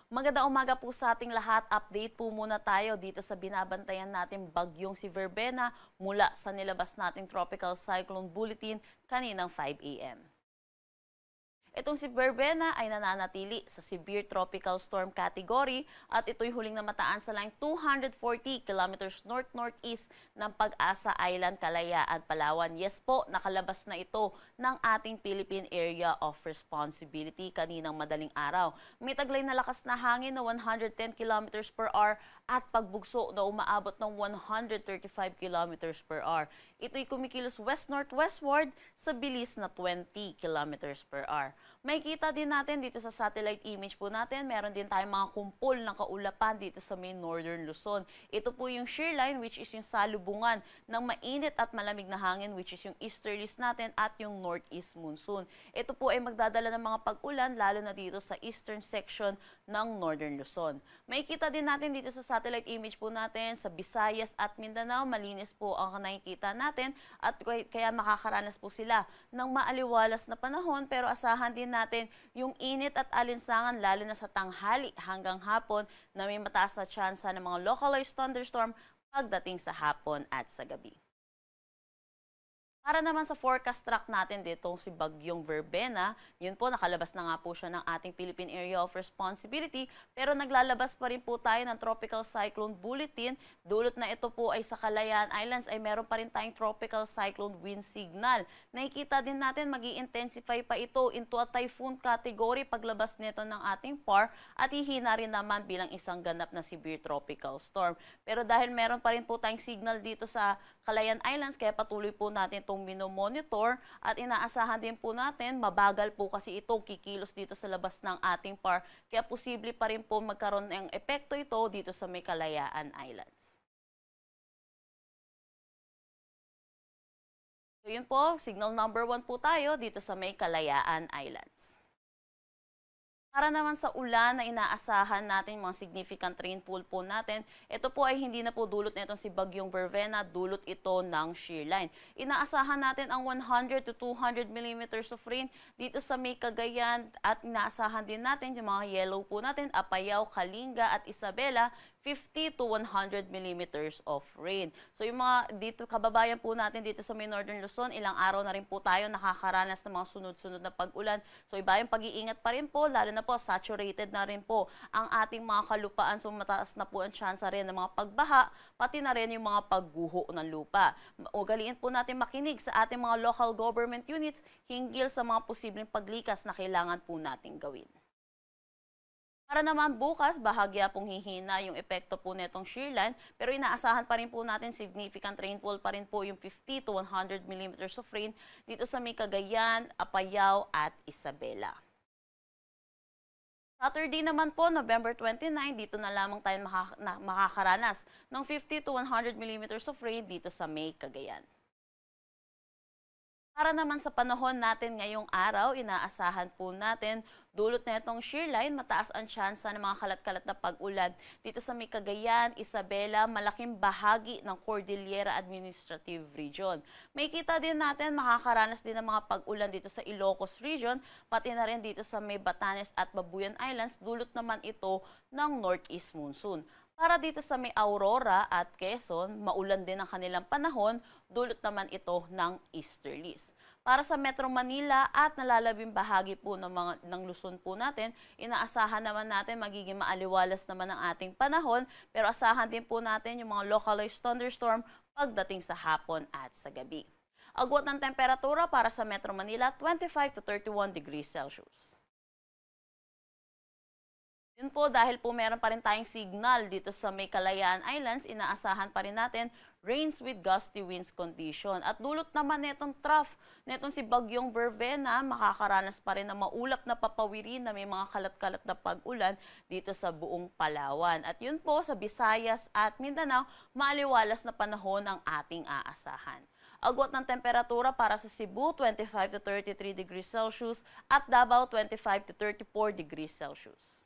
Magandang umaga po sa ating lahat. Update po muna tayo dito sa binabantayan natin bagyong si Verbena mula sa nilabas nating Tropical Cyclone Bulletin kaninang 5 a.m. Itong si Verbena ay nananatili sa Severe Tropical Storm category at ito'y huling namataan sa line 240 kilometers north-northeast ng Pag-asa Island, Kalayaan, Palawan. Yes po, nakalabas na ito ng ating Philippine Area of Responsibility kaninang madaling araw. May taglay na lakas na hangin na 110 kilometers per hour at pagbugso na umaabot ng 135 kilometers per hour. Ito'y kumikilos west-northwestward sa bilis na 20 kilometers per hour. May kita din natin dito sa satellite image po natin, meron din tayong mga kumpol ng kaulapan dito sa may northern Luzon. Ito po yung shear line which is yung salubungan ng mainit at malamig na hangin which is yung easterlies natin at yung northeast monsoon. Ito po ay magdadala ng mga pag-ulan lalo na dito sa eastern section ng northern Luzon. May kita din natin dito sa satellite image po natin sa Visayas at Mindanao, malinis po ang nakikita natin at kaya makakaranas po sila ng maaliwalas na panahon pero asahan din natin yung init at alinsangan lalo na sa tanghali hanggang hapon na may mataas na tsansa ng mga localized thunderstorm pagdating sa hapon at sa gabi. Para naman sa forecast track natin dito si bagyong Verbena, yun po nakalabas na nga po siya ng ating Philippine Area of Responsibility pero naglalabas pa rin po tayo ng Tropical Cyclone Bulletin. Dulot na ito po ay sa Kalayaan Islands ay meron pa rin tayong Tropical Cyclone Wind Signal. Nakikita din natin magi-intensify pa ito into a typhoon category paglabas nito ng ating PAR at hihina rin naman bilang isang ganap na severe tropical storm. Pero dahil meron pa rin po tayong signal dito sa Kalayaan Islands kaya patuloy po natin itong minomonitor at inaasahan din po natin, mabagal po kasi ito kikilos dito sa labas ng ating PAR, kaya posible pa rin po magkaroon ng epekto ito dito sa may Kalayaan Islands. So yun po, signal number 1 po tayo dito sa may Kalayaan Islands. Para naman sa ulan na inaasahan natin, mga significant rainfall po natin, ito po ay hindi na po dulot na itong si bagyong Verbena, dulot ito ng shear line. Inaasahan natin ang 100 to 200 millimeters of rain dito sa may Cagayan at inaasahan din natin yung mga yellow po natin, Apayao, Kalinga at Isabela, 50 to 100 millimeters of rain. So yung mga dito kababayan po natin dito sa may Northern Luzon, ilang araw na rin po tayo nakakaranas ng mga sunod-sunod na pag-ulan. So iba yung pag-iingat pa rin po, lalo na po saturated na rin po ang ating mga kalupaan. So mataas na po ang tsansa rin ng mga pagbaha, pati na rin yung mga pagguho ng lupa. Ugaliin po natin makinig sa ating mga local government units hinggil sa mga posibleng paglikas na kailangan po nating gawin. Para naman bukas, bahagya pong hihina yung epekto po netong shear line, pero inaasahan pa rin po natin significant rainfall pa rin po yung 50 to 100 millimeters of rain dito sa may Cagayan, Apayao at Isabela. Saturday naman po, November 29, dito na lamang tayo makakaranas ng 50 to 100 millimeters of rain dito sa may Cagayan. Para naman sa panahon natin ngayong araw, inaasahan po natin dulot na itong shear line, mataas ang tsansa ng mga kalat-kalat na pag-ulan dito sa may Cagayan, Isabela, malaking bahagi ng Cordillera Administrative Region. May kita din natin makakaranas din ng mga pag-ulan dito sa Ilocos Region, pati na rin dito sa may Batanes at Babuyan Islands, dulot naman ito ng northeast monsoon. Para dito sa may Aurora at Quezon, maulan din ang kanilang panahon, dulot naman ito ng easterlies. Para sa Metro Manila at nalalabing bahagi po ng Luzon po natin, inaasahan naman natin magiging maaliwalas naman ang ating panahon, pero asahan din po natin yung mga localized thunderstorm pagdating sa hapon at sa gabi. Agwat ng temperatura para sa Metro Manila, 25 to 31 degrees Celsius. Yun po, dahil po meron pa rin tayong signal dito sa may Kalayaan Islands, inaasahan pa rin natin rains with gusty winds condition. At dulot naman netong trough, netong si bagyong Verbena, makakaranas pa rin na maulap na papawirin na may mga kalat-kalat na pag-ulan dito sa buong Palawan. At yun po, sa Visayas at Mindanao, maaliwalas na panahon ang ating aasahan. Agwat ng temperatura para sa Cebu, 25 to 33 degrees Celsius at Davao, 25 to 34 degrees Celsius.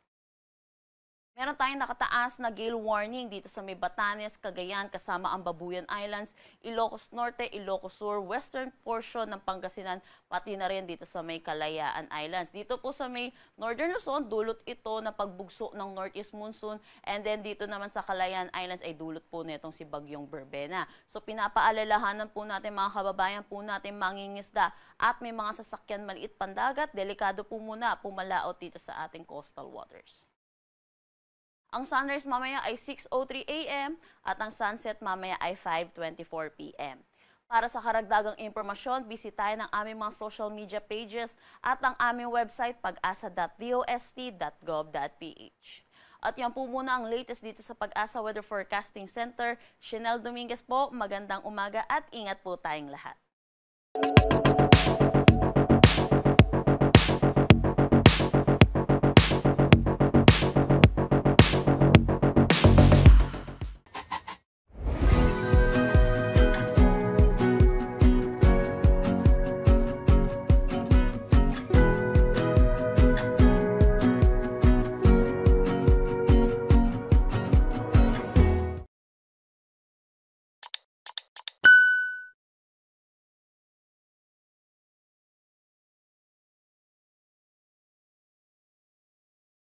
Meron tayong nakataas na gale warning dito sa may Batanes, Cagayan, kasama ang Babuyan Islands, Ilocos Norte, Ilocos Sur, western portion ng Pangasinan, pati na rin dito sa may Kalayaan Islands. Dito po sa may Northern Luzon, dulot ito na pagbugso ng northeast monsoon, and then dito naman sa Kalayaan Islands ay dulot po nitong si Bagyong Berbena. So pinapaalalahanan po natin mga kababayan po natin mangingisda at may mga sasakyan maliit pandagat, delikado po muna pumalaot dito sa ating coastal waters. Ang sunrise mamaya ay 6:03 a.m. at ang sunset mamaya ay 5:24 p.m. Para sa karagdagang impormasyon, bisitahin ang aming mga social media pages at ang aming website pag-asa.dost.gov.ph. At yan po muna ang latest dito sa Pag-asa Weather Forecasting Center. Shanelle Dominguez po, magandang umaga at ingat po tayong lahat.